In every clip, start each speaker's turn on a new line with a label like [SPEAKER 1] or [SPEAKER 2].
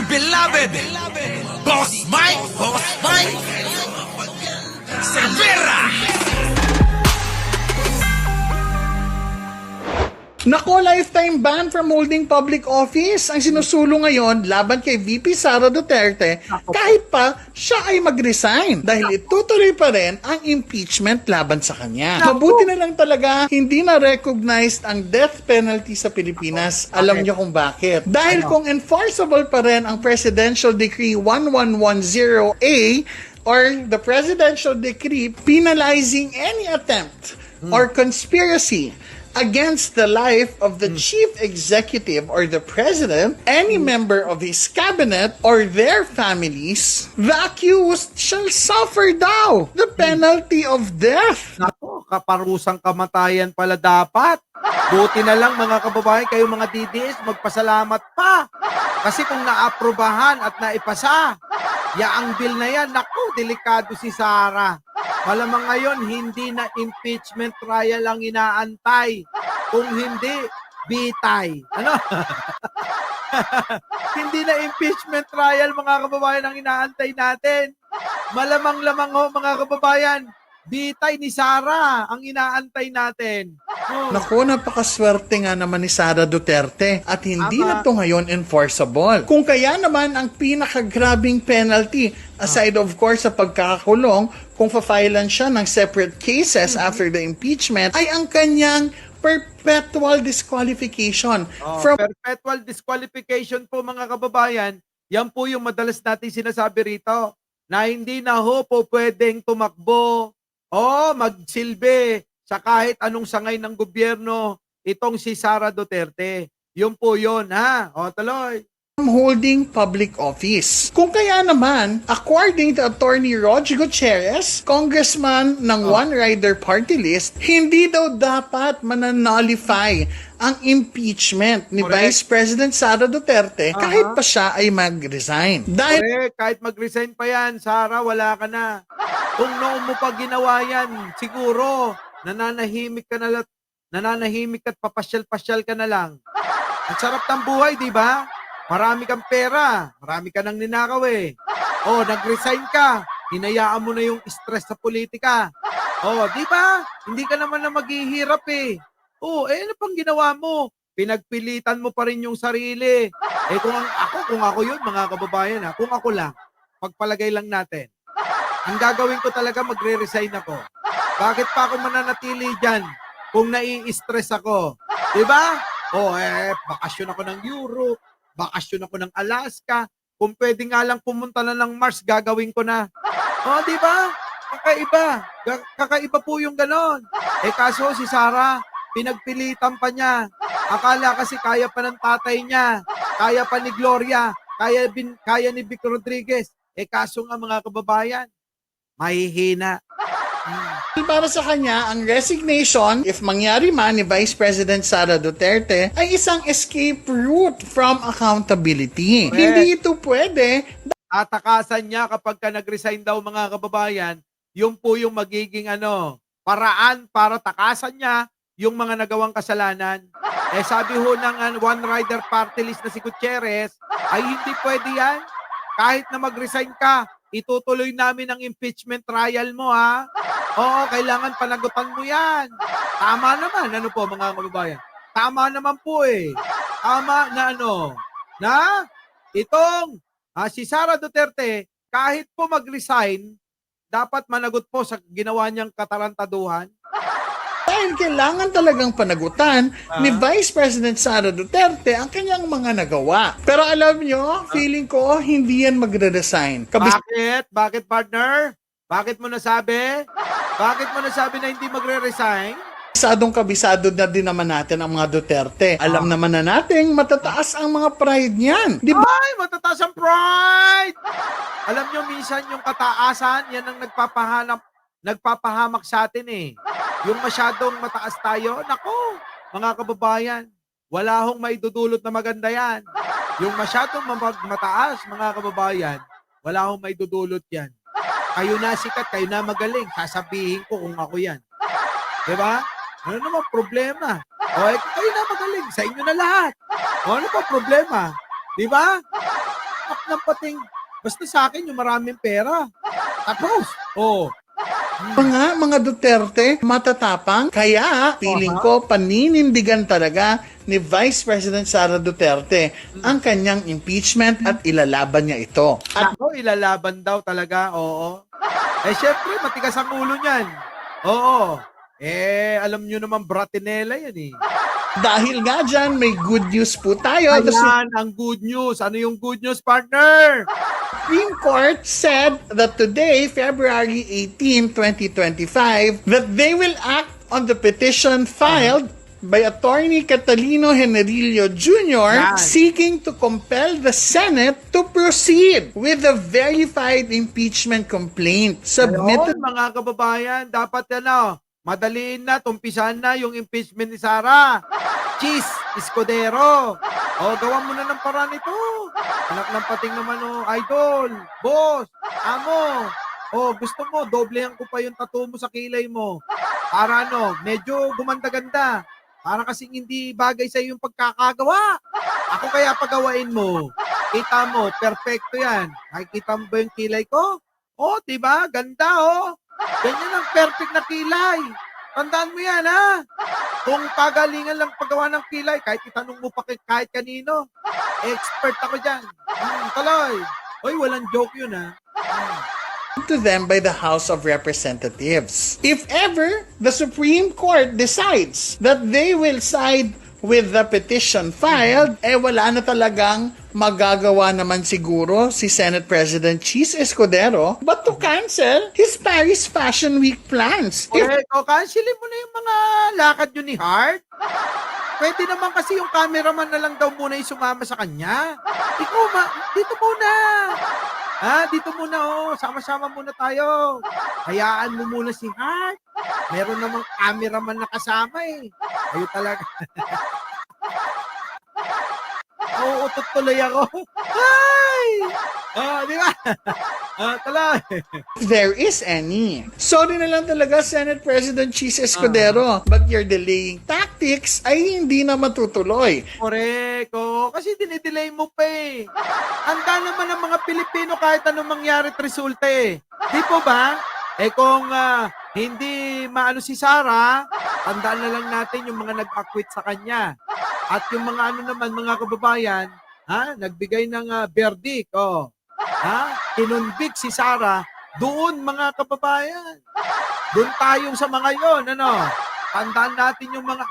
[SPEAKER 1] beloved Boss Mike Cervera.
[SPEAKER 2] Nako, lifetime ban from holding public office ang sinusulong ngayon laban kay VP Sara Duterte kahit pa siya ay mag-resign dahil itutuloy pa rin ang impeachment laban sa kanya. Mabuti na lang talaga hindi na-recognized ang death penalty sa Pilipinas. Alam niyo kung bakit. Dahil kung enforceable pa rin ang Presidential Decree 1110A or the Presidential Decree penalizing any attempt or conspiracy against the life of the chief executive or the president, any member of his cabinet or their families, the accused shall suffer daw the penalty of death.
[SPEAKER 3] Nako, kaparusang kamatayan pala dapat. Buti na lang mga kababayan, kayo mga DDS, magpasalamat pa. Kasi kung naaprobahan at naipasa, yaang bill na yan, nako, delikado si Sara. Malamang ngayon, hindi na impeachment trial ang inaantay. Kung hindi, bitay. Ano? Hindi na impeachment trial, mga kababayan, ang inaantay natin. Malamang-lamang ho, mga kababayan, bitay ni Sara ang inaantay natin.
[SPEAKER 2] Naku, napakaswerte nga naman ni Sara Duterte at hindi na to ngayon enforceable. Kung kaya naman ang pinakagrabing penalty, aside of course sa pagkakakulong, kung fa-filean siya ng separate cases after the impeachment, ay ang kanyang perpetual disqualification.
[SPEAKER 3] Perpetual disqualification po mga kababayan, yan po yung madalas natin sinasabi rito, na hindi na ho po pwedeng tumakbo o magsilbi sa kahit anong sangay ng gobyerno itong si Sara Duterte. Yun po yun, ha? O, tuloy.
[SPEAKER 2] Holding public office. Kung kaya naman, according to Attorney Roger Gutierrez, congressman ng One Rider Party List, hindi daw dapat mananolify ang impeachment ni Vice President Sara Duterte kahit pa siya ay mag-resign. Dahil
[SPEAKER 3] Kahit mag-resign pa yan, Sara, wala ka na. Kung noon mo pa ginawa yan, siguro, nananahimik ka na, nananahimik at papasyal-pasyal ka na lang. Ang sarap ng buhay, di ba? Marami kang pera, marami ka nang ninakaw eh. Oh, nag-resign ka, hinayaan mo na yung stress sa politika. Oh, di ba? Hindi ka naman na maghihirap eh. Oh, ano pang ginawa mo? Pinagpilitan mo pa rin yung sarili. Eh kung ako yun, mga kababayan ha, kung ako lang, pagpalagay lang natin. Ang gagawin ko talaga, magre-resign ako. Bakit pa ako mananatili dyan kung nai-stress ako? Di ba? Oh, bakasyon ako ng Europe, bakasyon ako ng Alaska. Kung pwede nga lang pumunta na ng Mars, gagawin ko na. Oh, di ba? Kakaiba. Kakaiba po yung ganon. Eh kaso si Sara, pinagpilitan pa niya. Akala kasi kaya pa ng tatay niya, kaya pa ni Gloria, kaya ni Vic Rodriguez. Eh kaso nga mga kababayan, mahihina.
[SPEAKER 2] para sa kanya, ang resignation, if mangyari man ni Vice President Sara Duterte, ay isang escape route from accountability. Hindi ito pwede.
[SPEAKER 3] Atakasan niya kapag ka nag-resign daw mga kababayan, yung po yung magiging paraan para takasan niya yung mga nagawang kasalanan. Eh sabi ho ng One Rider Party List na si Gutierrez, ay hindi pwede yan. Kahit na mag-resign ka, itutuloy namin ang impeachment trial mo ha. Oo, kailangan panagutan mo yan. Tama naman, ano po mga kababayan? Tama naman po eh. Tama na na itong si Sara Duterte, kahit po mag-resign, dapat managot po sa ginawa niyang katarantaduhan.
[SPEAKER 2] Dahil kailangan talagang panagutan ni Vice President Sara Duterte ang kanyang mga nagawa. Pero alam nyo, feeling ko, hindi yan magre-resign.
[SPEAKER 3] Bakit? Bakit, partner? Bakit mo nasabi? Bakit mo nasabi na hindi magre-resign?
[SPEAKER 2] Kabisado na din naman natin ang mga Duterte. Alam naman na natin, matataas ang mga pride niyan. Di ba?
[SPEAKER 3] Ay, matataas ang pride! Alam nyo, minsan yung kataasan, yan ang nagpapahamak sa atin eh. Yung masyadong mataas tayo, nako, mga kababayan, wala hong maidudulot na maganda yan. Yung masyadong mataas, mga kababayan, wala hong maidudulot yan. Kayo na sikat, kayo na magaling, sasabihin ko kung ako yan. Diba? Ano naman problema? O, kayo na magaling, sa inyo na lahat. O, ano pa problema? Diba? Ak ng pating. Basta sa akin yung maraming pera. Tapos,
[SPEAKER 2] Mga Duterte, matatapang. Kaya, feeling ko, paninindigan talaga ni Vice President Sara Duterte ang kanyang impeachment at ilalaban niya ito. At
[SPEAKER 3] ako, ilalaban daw talaga, oo. Syempre, matigas ang ulo niyan. Oo. Alam nyo naman, bratinela yan eh.
[SPEAKER 2] dahil nga dyan, may good news po tayo. The
[SPEAKER 3] Ayan, ang good news. Ano yung good news, partner?
[SPEAKER 2] Supreme Court said that today, February 18, 2025, that they will act on the petition filed by Attorney Catalino Generillo Jr.
[SPEAKER 3] Yan.
[SPEAKER 2] seeking to compel the Senate to proceed with the verified impeachment complaint submitted.
[SPEAKER 3] Ayun, mga kababayan, dapat madaliin na, tumpisan na yung impeachment ni Sara. Cheese, Escudero. Gawan mo na ng paraan ito. Anak ng pating naman, idol, boss, amo. Gusto mo, doblehan ko pa yung tattoo mo sa kilay mo. Para medyo gumanda-ganda. Para kasing hindi bagay sa yung pagkakagawa. Ako kaya pagawain mo. Kita mo, perfecto yan. Nakikita mo ba yung kilay ko? Diba? Ganda, Ganyan ang perfect na kilay. Tandaan mo yan, ha? Kung pagalingan lang paggawa ng kilay, kahit itanong mo pa kahit kanino, expert ako dyan. Tuloy. Walang joke yun, ha?
[SPEAKER 2] To them by the House of Representatives. If ever the Supreme Court decides that they will side with the petition filed, wala na talagang magagawa naman siguro si Senate President Cheese Escudero but to cancel his Paris Fashion Week plans.
[SPEAKER 3] Correct. Cancelin mo na yung mga lakad yun ni Hart. Pwede naman kasi yung cameraman na lang daw muna yung sumama sa kanya. Ikaw, dito muna. Dito muna, sama-sama muna tayo. Hayaan mo muna si Hart. Meron namang cameraman na kasama eh. Ayun talaga. Uutot tuloy ako. Ay! Di ba? Tuloy.
[SPEAKER 2] There is any. Sorry na lang talaga, Senate President Cheese Escudero, but your delaying tactics ay hindi na matutuloy.
[SPEAKER 3] Correct. Kasi dinidelay mo pa eh. Handa naman ang mga Pilipino kahit anong mangyari at resulta eh. Di po ba? Kung hindi maano si Sara, tandaan na lang natin yung mga nag-acquit sa kanya. At yung mga naman, mga kababayan, nagbigay ng verdict. Kinunbik si Sara, doon mga kababayan. Doon tayong sa mga yon, Tandaan natin yung mga,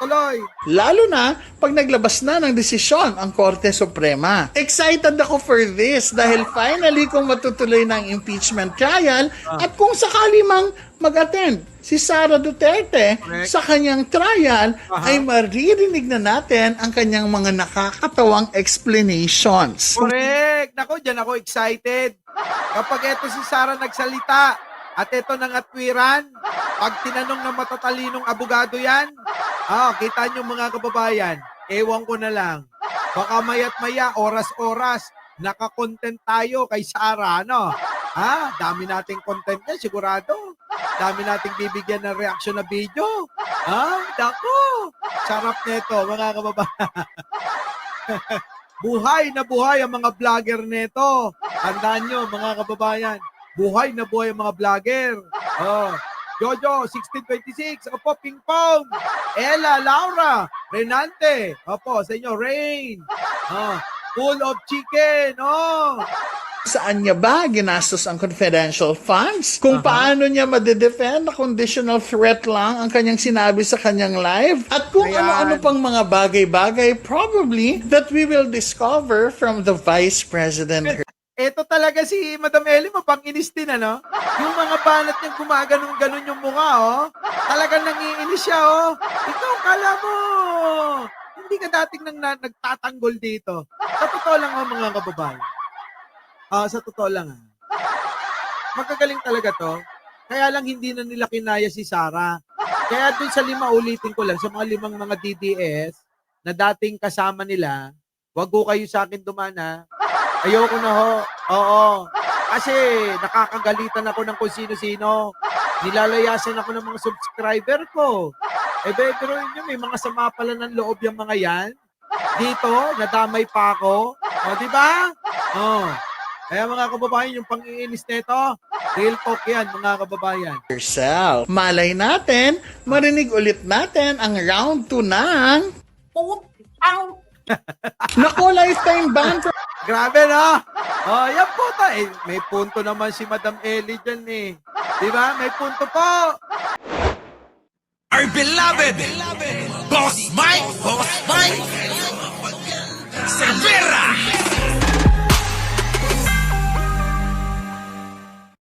[SPEAKER 3] tuloy.
[SPEAKER 2] Lalo na pag naglabas na ng desisyon ang Korte Suprema. Excited ako for this dahil finally kung matutuloy na ang impeachment trial at kung sakali mang mag-attend si Sara Duterte sa kanyang trial ay maririnig na natin ang kanyang mga nakakatawang explanations.
[SPEAKER 3] Correct. Nako, dyan ako excited. Kapag eto si Sara nagsalita, at ito ng atwiran, pag tinanong ng matatalinong abogado yan, kita nyo mga kababayan, ewan ko na lang. Baka maya't maya, oras-oras, naka-content tayo kay Sara, Dami nating content niya, sigurado. Dami nating bibigyan ng reaction na video. Dako, sarap nito mga kababayan. Buhay na buhay ang mga vlogger nito. Tandaan nyo mga kababayan, buhay na buhay ang mga vlogger. Jojo, 1626. Opo, Ping Pong. Ella, Laura, Renante. Opo, sa inyo, Rain. Full of chicken.
[SPEAKER 2] Saan niya ba ginastos ang confidential funds? Kung paano niya madedefend na conditional threat lang ang kanyang sinabi sa kanyang live? At kung ano-ano pang mga bagay-bagay probably that we will discover from the Vice President.
[SPEAKER 3] Ito talaga si Madam Ellie, mapang-inis din, Yung mga banat niyang gumaganon-ganon yung mukha, Talagang nangiinis siya, Ikaw, kala mo, hindi ka dating nagtatanggol dito. Sa totoo lang, mga kababayan. Sa totoo lang, magagaling talaga to. Kaya lang hindi na nila kinaya si Sara. Kaya dun sa 5, ulitin ko lang, sa mga 5 mga DDS na dating kasama nila, wag ko kayo sa akin dumana. Ayoko na Oo. Kasi nakakagalitan ako ng kung sino-sino. Nilalayasan ako ng mga subscriber ko. Pero yun may mga sama pala ng loob yung mga yan. Dito, nadamay pa ako. O, di ba? O. Kaya mga kababayan, yung pang-iinis nito, real talk yan, mga kababayan.
[SPEAKER 2] Yourself. Malay natin, marinig ulit natin ang round 2 ng... Nako, lifetime ban from...
[SPEAKER 3] Grabe, no? O, yan po ta. May punto naman si Madam Ellie dyan eh. Di ba? May punto po.
[SPEAKER 1] Our beloved Boss Mike Cervera.